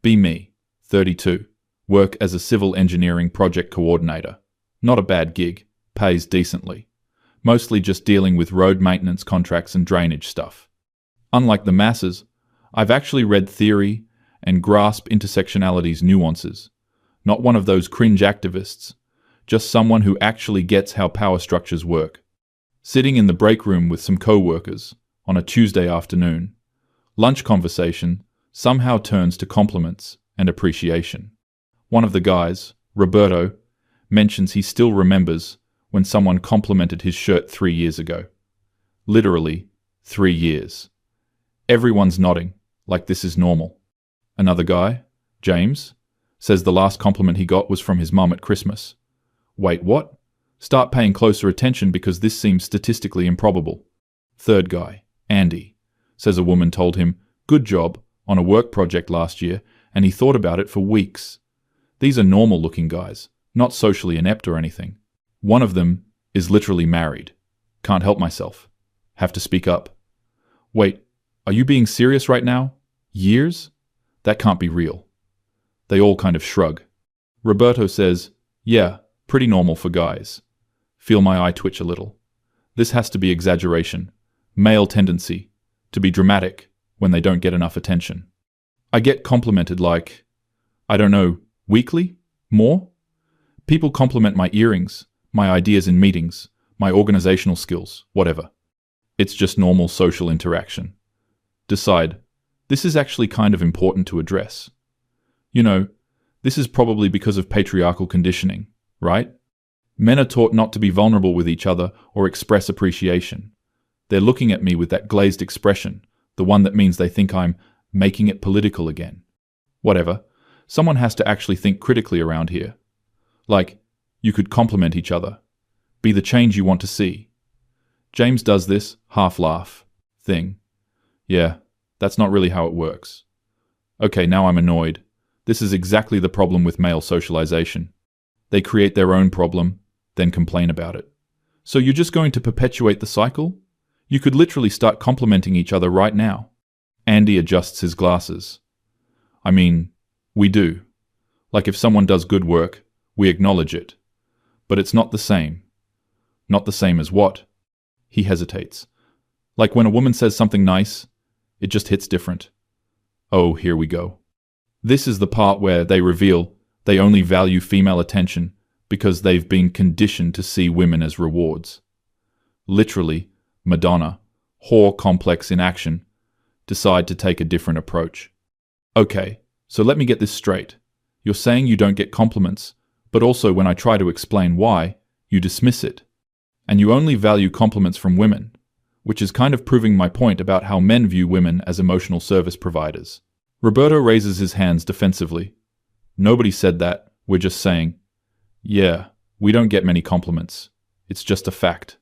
Be me, 32. Work as a civil engineering project coordinator. Not a bad gig. Pays decently. Mostly just dealing with road maintenance contracts and drainage stuff. Unlike the masses, I've actually read theory and grasp intersectionality's nuances. Not one of those cringe activists, just someone who actually gets how power structures work. Sitting in the break room with some co-workers on a Tuesday afternoon, lunch conversation somehow turns to compliments and appreciation. One of the guys, Roberto, mentions he still remembers when someone complimented his shirt 3 years ago. Literally, 3 years. Everyone's nodding, like this is normal. Another guy, James, says the last compliment he got was from his mum at Christmas. Wait, what? Start paying closer attention because this seems statistically improbable. Third guy, Andy, says a woman told him, good job, on a work project last year, and he thought about it for weeks. These are normal-looking guys, not socially inept or anything. One of them is literally married. Can't help myself. Have to speak up. Wait, are you being serious right now? Years? That can't be real. They all kind of shrug. Roberto says, yeah, pretty normal for guys. Feel my eye twitch a little. This has to be exaggeration. Male tendency to be dramatic when they don't get enough attention. I get complimented like, I don't know, weekly? More? People compliment my earrings, my ideas in meetings, my organizational skills, whatever. It's just normal social interaction. Decide, this is actually kind of important to address. You know, this is probably because of patriarchal conditioning, right? Men are taught not to be vulnerable with each other or express appreciation. They're looking at me with that glazed expression, the one that means they think I'm making it political again. Whatever. Someone has to actually think critically around here. Like, you could compliment each other. Be the change you want to see. James does this half-laugh thing. Yeah, that's not really how it works. Okay, now I'm annoyed. This is exactly the problem with male socialization. They create their own problem, then complain about it. So you're just going to perpetuate the cycle? You could literally start complimenting each other right now. Andy adjusts his glasses. I mean, we do. Like if someone does good work, we acknowledge it. But it's not the same. Not the same as what? He hesitates. Like when a woman says something nice, it just hits different. Oh, here we go. This is the part where they reveal they only value female attention because they've been conditioned to see women as rewards. Literally, Madonna, whore complex in action, decide to take a different approach. Okay, so let me get this straight. You're saying you don't get compliments, but also when I try to explain why, you dismiss it. And you only value compliments from women, which is kind of proving my point about how men view women as emotional service providers. Roberto raises his hands defensively. Nobody said that, we're just saying, yeah, we don't get many compliments. It's just a fact.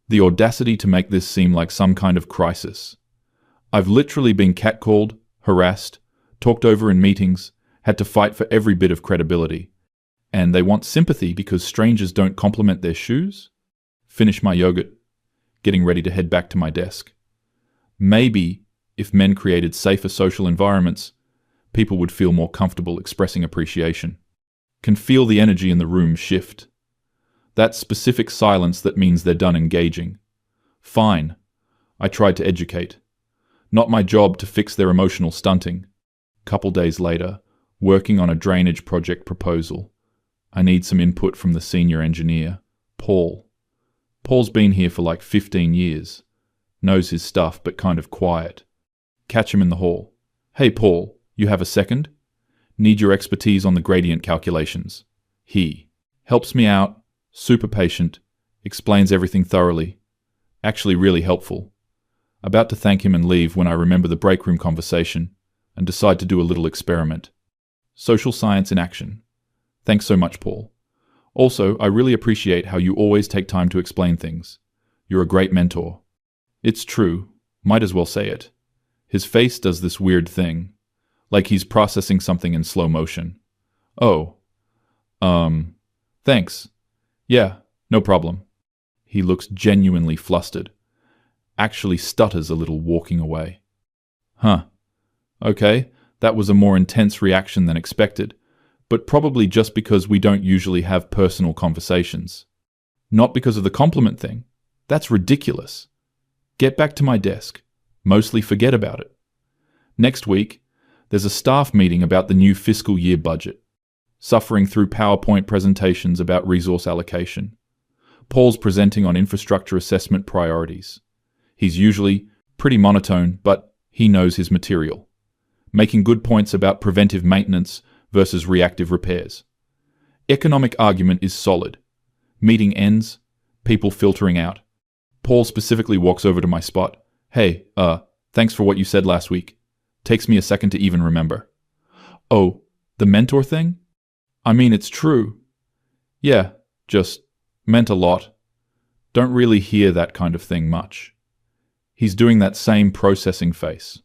The audacity to make this seem like some kind of crisis. I've literally been catcalled, harassed, talked over in meetings, had to fight for every bit of credibility. And they want sympathy because strangers don't compliment their shoes? Finish my yogurt, getting ready to head back to my desk. Maybe, if men created safer social environments, people would feel more comfortable expressing appreciation. Can feel the energy in the room shift. That specific silence that means they're done engaging. Fine. I tried to educate. Not my job to fix their emotional stunting. Couple days later, working on a drainage project proposal. I need some input from the senior engineer, Paul. Paul's been here for like 15 years. Knows his stuff, but kind of quiet. Catch him in the hall. Hey Paul, you have a second? Need your expertise on the gradient calculations. He helps me out, super patient, explains everything thoroughly. Actually really helpful. About to thank him and leave when I remember the break room conversation and decide to do a little experiment. Social science in action. Thanks so much, Paul. Also, I really appreciate how you always take time to explain things. You're a great mentor. It's true. Might as well say it. His face does this weird thing. Like he's processing something in slow motion. Oh. Thanks. Yeah, no problem. He looks genuinely flustered. Actually stutters a little walking away. Huh. Okay, That was a more intense reaction than expected, but probably just because we don't usually have personal conversations. Not because of the compliment thing. That's ridiculous. Get back to my desk. Mostly forget about it. Next week, there's a staff meeting about the new fiscal year budget. Suffering through PowerPoint presentations about resource allocation. Paul's presenting on infrastructure assessment priorities. He's usually pretty monotone, but he knows his material. Making good points about preventive maintenance versus reactive repairs. Economic argument is solid. Meeting ends, people filtering out. Paul specifically walks over to my spot. Hey, thanks for what you said last week. Takes me a second to even remember. Oh, the mentor thing? I mean, it's true. Yeah, just meant a lot. Don't really hear that kind of thing much. He's doing that same processing face.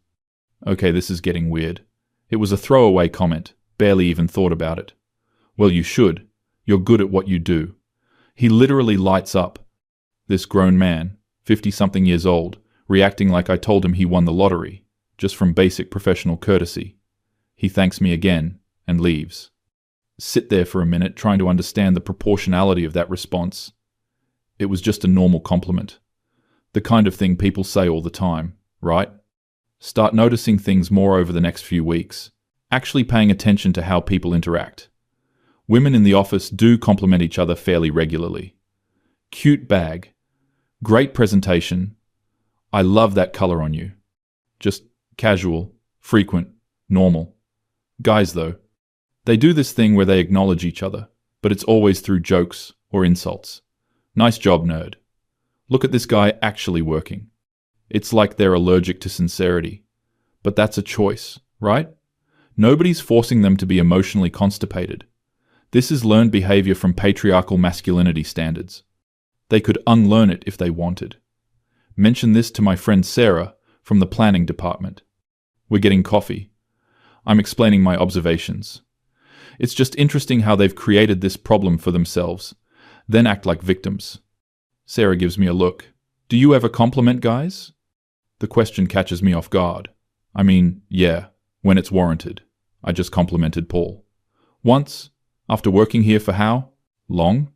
Okay, this is getting weird. It was a throwaway comment, barely even thought about it. Well, you should. You're good at what you do. He literally lights up. This grown man, 50-something years old, reacting like I told him he won the lottery, just from basic professional courtesy. He thanks me again and leaves. Sit there for a minute trying to understand the proportionality of that response. It was just a normal compliment. The kind of thing people say all the time, right? Start noticing things more over the next few weeks, actually paying attention to how people interact. Women in the office do compliment each other fairly regularly. Cute bag. Great presentation. I love that color on you. Just casual, frequent, normal. Guys, though, they do this thing where they acknowledge each other, but it's always through jokes or insults. Nice job, nerd. Look at this guy actually working. It's like they're allergic to sincerity. But that's a choice, right? Nobody's forcing them to be emotionally constipated. This is learned behavior from patriarchal masculinity standards. They could unlearn it if they wanted. Mention this to my friend Sarah from the planning department. We're getting coffee. I'm explaining my observations. It's just interesting how they've created this problem for themselves, then act like victims. Sarah gives me a look. Do you ever compliment guys? The question catches me off guard. I mean, yeah, when it's warranted. I just complimented Paul. Once, after working here for how long?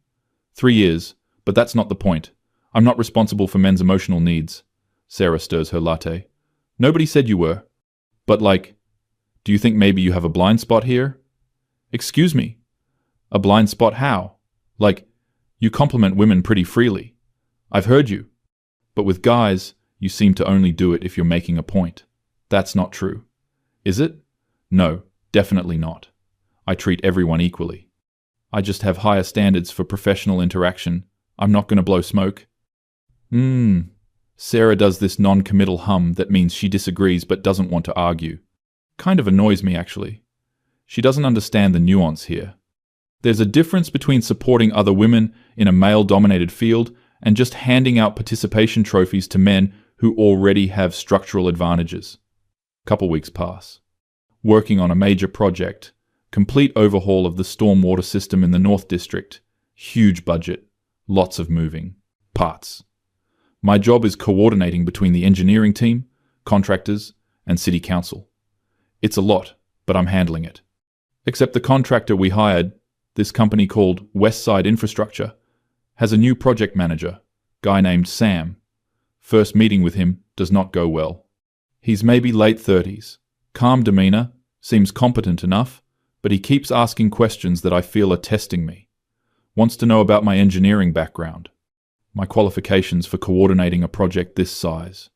3 years, but that's not the point. I'm not responsible for men's emotional needs. Sarah stirs her latte. Nobody said you were. But do you think maybe you have a blind spot here? Excuse me? A blind spot how? You compliment women pretty freely. I've heard you. But with guys, you seem to only do it if you're making a point. That's not true. Is it? No, definitely not. I treat everyone equally. I just have higher standards for professional interaction. I'm not going to blow smoke. Sarah does this non-committal hum that means she disagrees but doesn't want to argue. Kind of annoys me, actually. She doesn't understand the nuance here. There's a difference between supporting other women in a male-dominated field and just handing out participation trophies to men who already have structural advantages. Couple weeks pass. Working on a major project. Complete overhaul of the stormwater system in the North District. Huge budget. Lots of moving parts. My job is coordinating between the engineering team, contractors, and city council. It's a lot, but I'm handling it. Except the contractor we hired, this company called Westside Infrastructure, has a new project manager, guy named Sam. First meeting with him does not go well. He's maybe late 30s, calm demeanor, seems competent enough, but he keeps asking questions that I feel are testing me. Wants to know about my engineering background, my qualifications for coordinating a project this size,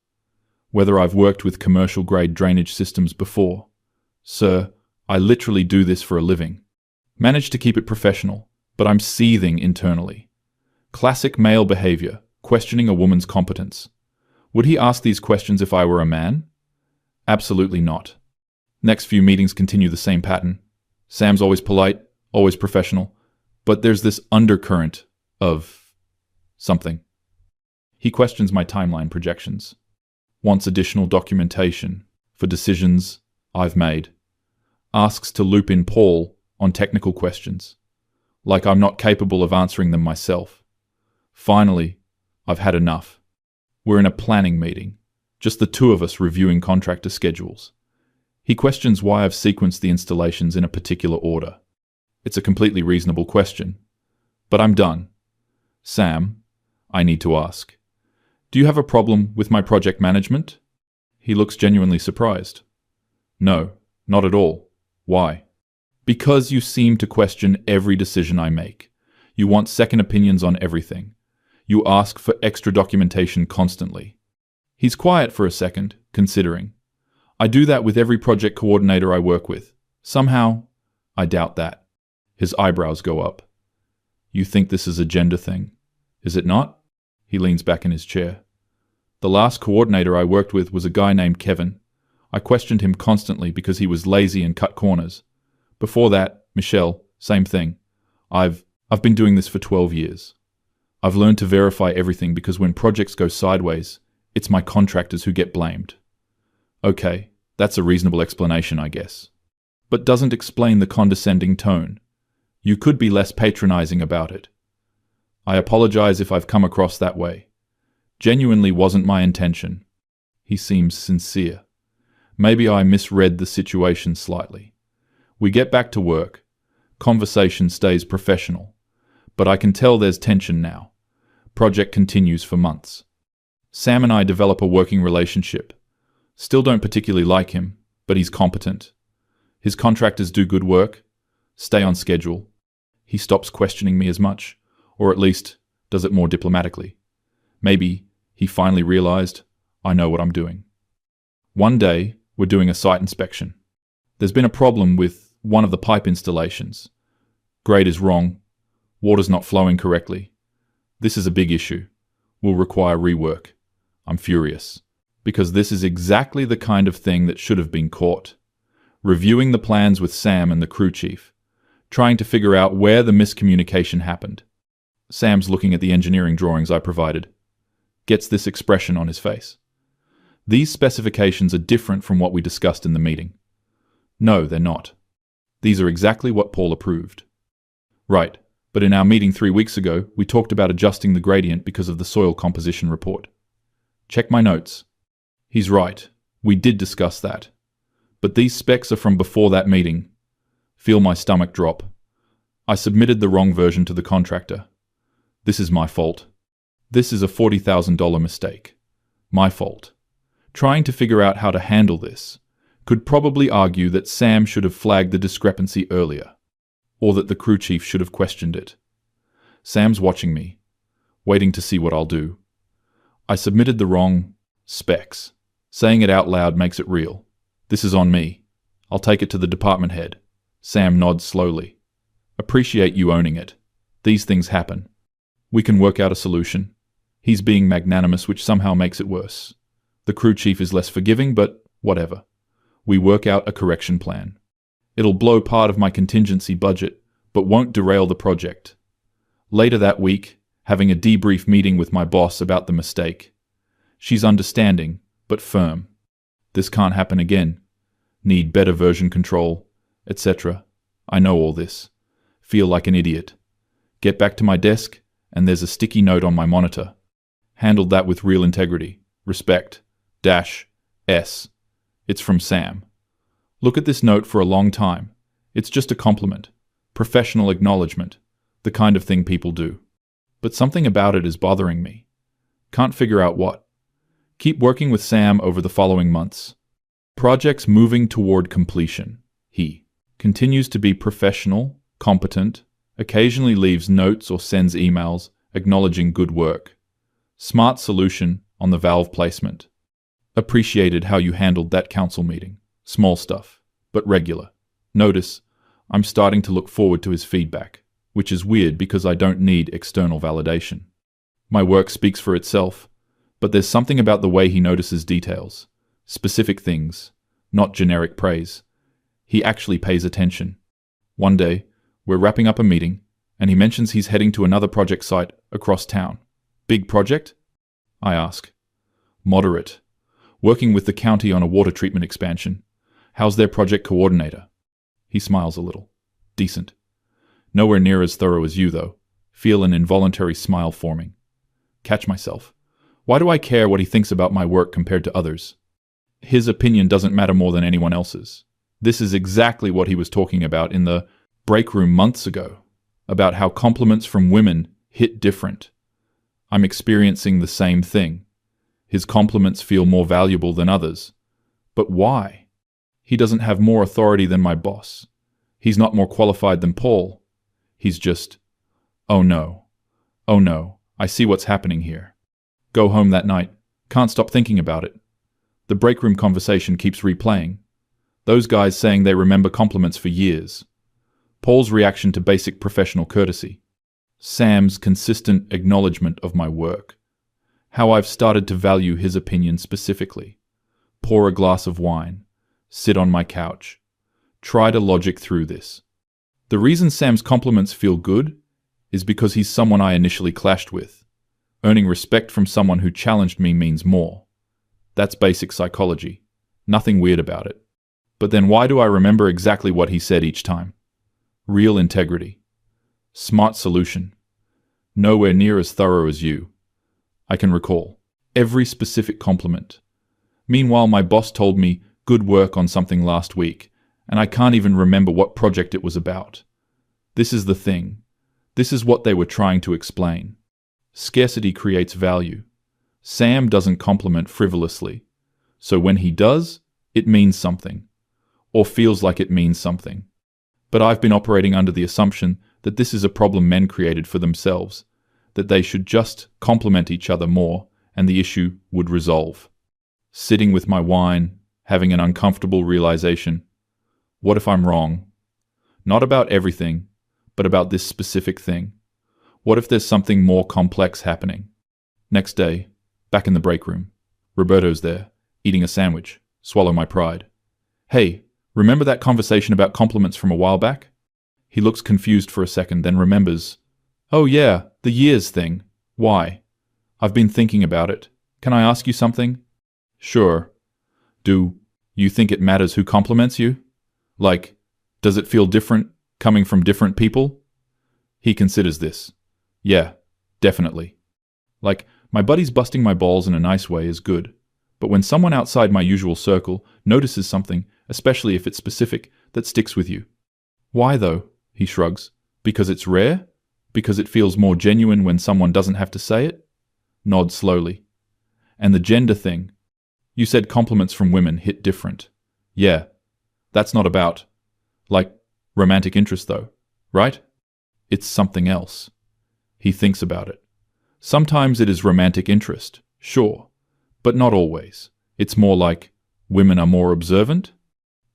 whether I've worked with commercial-grade drainage systems before. Sir, I literally do this for a living. Managed to keep it professional, but I'm seething internally. Classic male behavior, questioning a woman's competence. Would he ask these questions if I were a man? Absolutely not. Next few meetings continue the same pattern. Sam's always polite, always professional, but there's this undercurrent of something. He questions my timeline projections. Wants additional documentation for decisions I've made. Asks to loop in Paul on technical questions, like I'm not capable of answering them myself. Finally, I've had enough. We're in a planning meeting, just the two of us reviewing contractor schedules. He questions why I've sequenced the installations in a particular order. It's a completely reasonable question. But I'm done. Sam, I need to ask. Do you have a problem with my project management? He looks genuinely surprised. No, not at all. Why? Because you seem to question every decision I make. You want second opinions on everything. You ask for extra documentation constantly. He's quiet for a second, considering. I do that with every project coordinator I work with. Somehow, I doubt that. His eyebrows go up. You think this is a gender thing? Is it not? He leans back in his chair. The last coordinator I worked with was a guy named Kevin. I questioned him constantly because he was lazy and cut corners. Before that, Michelle, same thing. I've been doing this for 12 years. I've learned to verify everything because when projects go sideways, it's my contractors who get blamed. Okay, that's a reasonable explanation, I guess. But doesn't explain the condescending tone. You could be less patronizing about it. I apologize if I've come across that way. Genuinely wasn't my intention. He seems sincere. Maybe I misread the situation slightly. We get back to work. Conversation stays professional. But I can tell there's tension now. Project continues for months. Sam and I develop a working relationship. Still don't particularly like him, but he's competent. His contractors do good work, stay on schedule. He stops questioning me as much, or at least does it more diplomatically. Maybe he finally realized I know what I'm doing. One day, we're doing a site inspection. There's been a problem with one of the pipe installations. Grade is wrong. Water's not flowing correctly. This is a big issue. Will require rework. I'm furious. Because this is exactly the kind of thing that should have been caught. Reviewing the plans with Sam and the crew chief. Trying to figure out where the miscommunication happened. Sam's looking at the engineering drawings I provided. Gets this expression on his face. These specifications are different from what we discussed in the meeting. No, they're not. These are exactly what Paul approved. Right, but in our meeting 3 weeks ago, we talked about adjusting the gradient because of the soil composition report. Check my notes. He's right. We did discuss that. But these specs are from before that meeting. Feel my stomach drop. I submitted the wrong version to the contractor. This is my fault. This is a $40,000 mistake. My fault. Trying to figure out how to handle this could probably argue that Sam should have flagged the discrepancy earlier, or that the crew chief should have questioned it. Sam's watching me, waiting to see what I'll do. I submitted the wrong specs. Saying it out loud makes it real. This is on me. I'll take it to the department head. Sam nods slowly. Appreciate you owning it. These things happen. We can work out a solution. He's being magnanimous, which somehow makes it worse. The crew chief is less forgiving, but whatever. We work out a correction plan. It'll blow part of my contingency budget, but won't derail the project. Later that week, having a debrief meeting with my boss about the mistake. She's understanding, but firm. This can't happen again. Need better version control, etc. I know all this. Feel like an idiot. Get back to my desk, and there's a sticky note on my monitor. Handled that with real integrity. Respect. -S. It's from Sam. Look at this note for a long time. It's just a compliment. Professional acknowledgement. The kind of thing people do. But something about it is bothering me. Can't figure out what. Keep working with Sam over the following months. Projects moving toward completion. He continues to be professional, competent, occasionally leaves notes or sends emails acknowledging good work. Smart solution on the valve placement. Appreciated how you handled that council meeting. Small stuff, but regular. Notice, I'm starting to look forward to his feedback, which is weird because I don't need external validation. My work speaks for itself, but there's something about the way he notices details, specific things, not generic praise. He actually pays attention. One day, we're wrapping up a meeting, and he mentions he's heading to another project site across town. Big project? I ask. Moderate. Working with the county on a water treatment expansion. How's their project coordinator? He smiles a little. Decent. Nowhere near as thorough as you, though. Feel an involuntary smile forming. Catch myself. Why do I care what he thinks about my work compared to others? His opinion doesn't matter more than anyone else's. This is exactly what he was talking about in the break room months ago, about how compliments from women hit different. I'm experiencing the same thing. His compliments feel more valuable than others. But why? He doesn't have more authority than my boss. He's not more qualified than Paul. He's just, oh no, I see what's happening here. Go home that night. Can't stop thinking about it. The break room conversation keeps replaying. Those guys saying they remember compliments for years. Paul's reaction to basic professional courtesy. Sam's consistent acknowledgement of my work. How I've started to value his opinion specifically. Pour a glass of wine. Sit on my couch. Try to logic through this. The reason Sam's compliments feel good is because he's someone I initially clashed with. Earning respect from someone who challenged me means more. That's basic psychology. Nothing weird about it. But then why do I remember exactly what he said each time? Real integrity. Smart solution. Nowhere near as thorough as you. I can recall every specific compliment. Meanwhile, my boss told me good work on something last week, and I can't even remember what project it was about. This is the thing. This is what they were trying to explain. Scarcity creates value. Sam doesn't compliment frivolously. So when he does, it means something. Or feels like it means something. But I've been operating under the assumption that this is a problem men created for themselves, that they should just compliment each other more and the issue would resolve. Sitting with my wine, having an uncomfortable realization. What if I'm wrong? Not about everything, but about this specific thing. What if there's something more complex happening? Next day, back in the break room. Roberto's there, eating a sandwich. Swallow my pride. Hey, remember that conversation about compliments from a while back? He looks confused for a second, then remembers. Oh yeah, the years thing. Why? I've been thinking about it. Can I ask you something? Sure. Do you think it matters who compliments you? Like, does it feel different coming from different people? He considers this. Yeah, definitely. Like, my buddy's busting my balls in a nice way is good. But when someone outside my usual circle notices something, especially if it's specific, that sticks with you. Why though? He shrugs. Because it's rare? Because it feels more genuine when someone doesn't have to say it? Nod slowly. And the gender thing. You said compliments from women hit different. Yeah. That's not about, like, romantic interest though, right? It's something else. He thinks about it. Sometimes it is romantic interest, sure, but not always. It's more like women are more observant,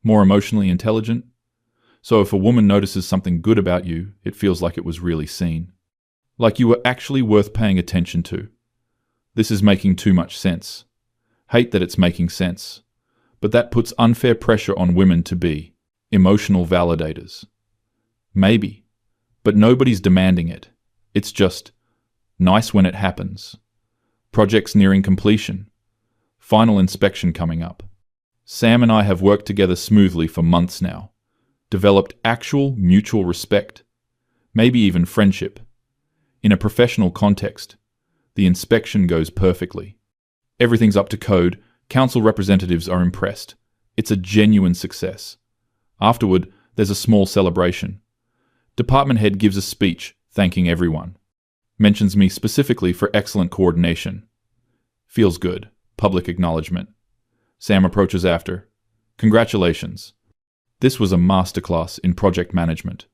more emotionally intelligent. So if a woman notices something good about you, it feels like it was really seen. Like you were actually worth paying attention to. This is making too much sense. Hate that it's making sense. But that puts unfair pressure on women to be emotional validators. Maybe. But nobody's demanding it. It's just nice when it happens. Projects nearing completion. Final inspection coming up. Sam and I have worked together smoothly for months now. Developed actual mutual respect. Maybe even friendship. In a professional context, the inspection goes perfectly. Everything's up to code. Council representatives are impressed. It's a genuine success. Afterward, there's a small celebration. Department head gives a speech thanking everyone. Mentions me specifically for excellent coordination. Feels good. Public acknowledgement. Sam approaches after. Congratulations. This was a masterclass in project management.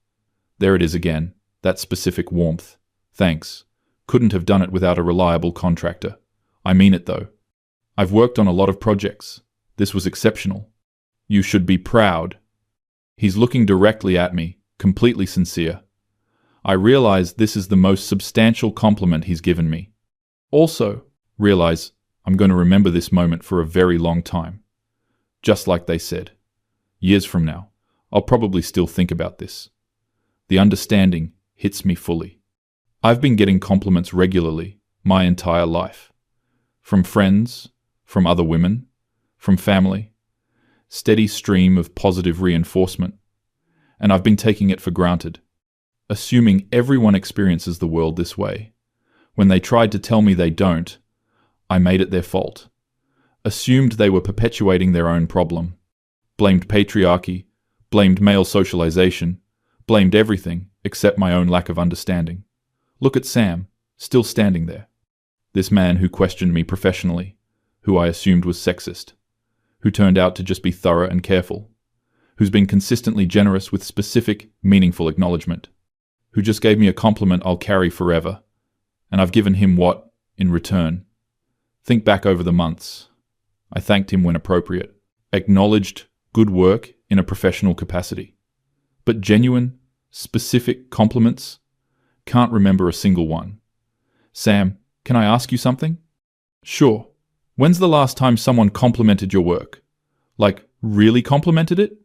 There it is again, that specific warmth. Thanks. Couldn't have done it without a reliable contractor. I mean it though. I've worked on a lot of projects. This was exceptional. You should be proud. He's looking directly at me, completely sincere. I realize this is the most substantial compliment he's given me. Also, realize I'm going to remember this moment for a very long time. Just like they said. Years from now, I'll probably still think about this. The understanding hits me fully. I've been getting compliments regularly, my entire life. From friends, from other women, from family. Steady stream of positive reinforcement. And I've been taking it for granted. Assuming everyone experiences the world this way. When they tried to tell me they don't, I made it their fault. assumed they were perpetuating their own problem, blamed patriarchy, blamed male socialization, blamed everything except my own lack of understanding. Look at Sam, still standing there. This man who questioned me professionally, who I assumed was sexist, who turned out to just be thorough and careful, who's been consistently generous with specific, meaningful acknowledgement, who just gave me a compliment I'll carry forever, and I've given him what, in return? Think back over the months. I thanked him when appropriate, acknowledged good work in a professional capacity. But genuine, specific compliments? Can't remember a single one. Sam, can I ask you something? Sure. When's the last time someone complimented your work? Like, really complimented it?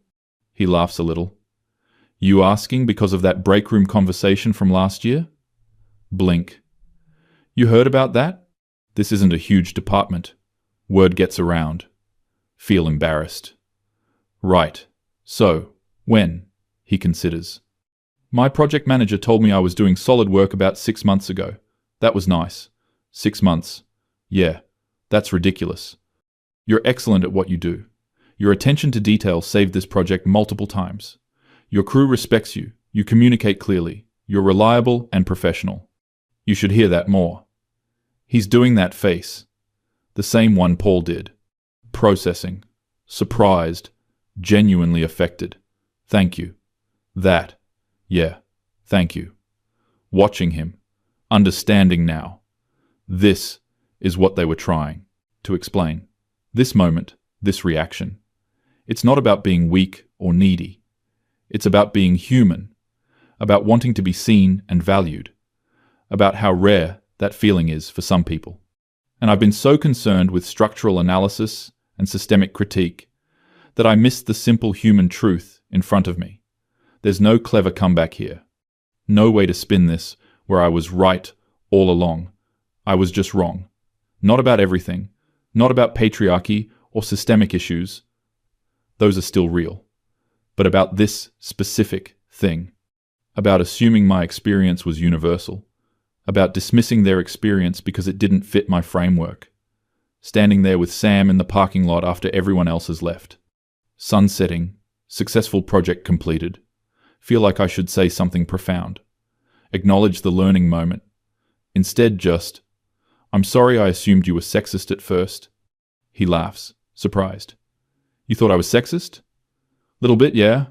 He laughs a little. You asking because of that break room conversation from last year? Blink. You heard about that? This isn't a huge department. Word gets around. Feel embarrassed. Right. So, when? He considers. My project manager told me I was doing solid work about 6 months ago. That was nice. 6 months. Yeah, that's ridiculous. You're excellent at what you do. Your attention to detail saved this project multiple times. Your crew respects you. You communicate clearly. You're reliable and professional. You should hear that more. He's doing that face. The same one Paul did. Processing. Surprised. Genuinely affected. Thank you. That. Yeah. Thank you. Watching him. Understanding now. This is what they were trying to explain. This moment, this reaction. It's not about being weak or needy. It's about being human, about wanting to be seen and valued, about how rare that feeling is for some people. And I've been so concerned with structural analysis and systemic critique that I missed the simple human truth in front of me. There's no clever comeback here. No way to spin this where I was right all along. I was just wrong. Not about everything, not about patriarchy or systemic issues. Those are still real. But about this specific thing. About assuming my experience was universal. About dismissing their experience because it didn't fit my framework. Standing there with Sam in the parking lot after everyone else has left. Sun setting, successful project completed. Feel like I should say something profound. Acknowledge the learning moment. Instead just, I'm sorry I assumed you were sexist at first. He laughs, surprised. You thought I was sexist? Little bit, yeah.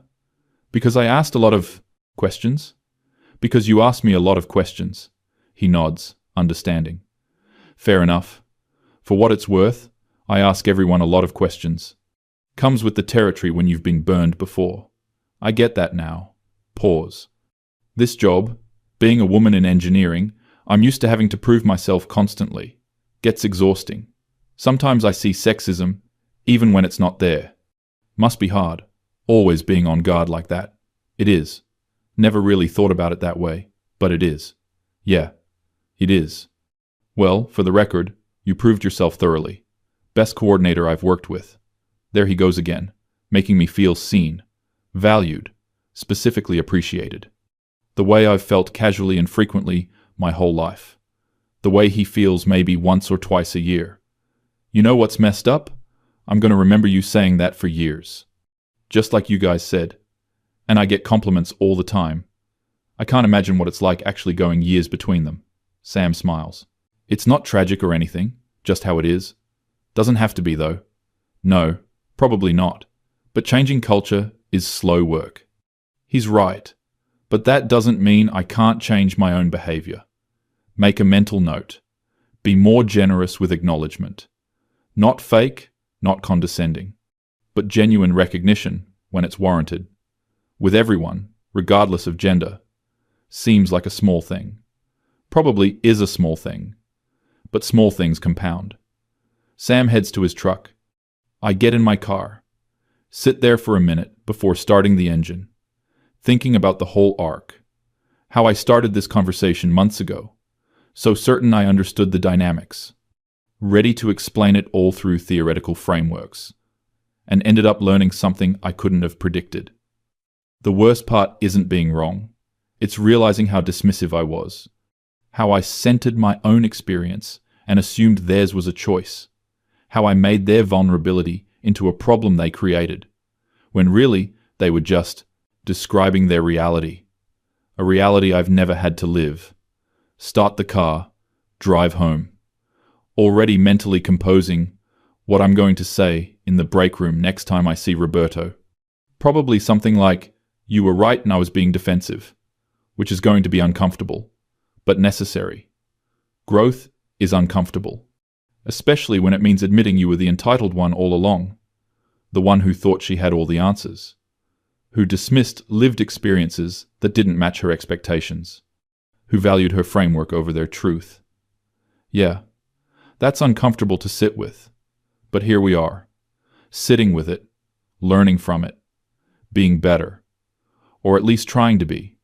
Because I asked a lot of questions. Because you asked me a lot of questions. He nods, understanding. Fair enough. For what it's worth, I ask everyone a lot of questions. Comes with the territory when you've been burned before. I get that now. Pause. This job, being a woman in engineering, I'm used to having to prove myself constantly. Gets exhausting. Sometimes I see sexism, even when it's not there. Must be hard, always being on guard like that. It is. Never really thought about it that way, but it is. Yeah, it is. Well, for the record, you proved yourself thoroughly. Best coordinator I've worked with. There he goes again, making me feel seen, valued, specifically appreciated. The way I've felt casually and frequently my whole life. The way he feels maybe once or twice a year. You know what's messed up? I'm going to remember you saying that for years. Just like you guys said. And I get compliments all the time. I can't imagine what it's like actually going years between them. Sam smiles. It's not tragic or anything, just how it is. Doesn't have to be though. No, probably not. But changing culture is slow work. He's right. But that doesn't mean I can't change my own behavior. Make a mental note. Be more generous with acknowledgement. Not fake, not condescending, but genuine recognition when it's warranted. With everyone, regardless of gender. Seems like a small thing. Probably is a small thing. But small things compound. Sam heads to his truck. I get in my car. Sit there for a minute before starting the engine. Thinking about the whole arc. How I started this conversation months ago. So certain I understood the dynamics. Ready to explain it all through theoretical frameworks. And ended up learning something I couldn't have predicted. The worst part isn't being wrong. It's realizing how dismissive I was. How I centered my own experience and assumed theirs was a choice. how I made their vulnerability into a problem they created, when really they were just describing their reality, a reality I've never had to live. Start the car, drive home, already mentally composing what I'm going to say in the break room next time I see Roberto. Probably something like, "You were right and I was being defensive," which is going to be uncomfortable, but necessary. Growth is uncomfortable, especially when it means admitting you were the entitled one all along, the one who thought she had all the answers, who dismissed lived experiences that didn't match her expectations, who valued her framework over their truth. Yeah, that's uncomfortable to sit with, but here we are, sitting with it, learning from it, being better, or at least trying to be.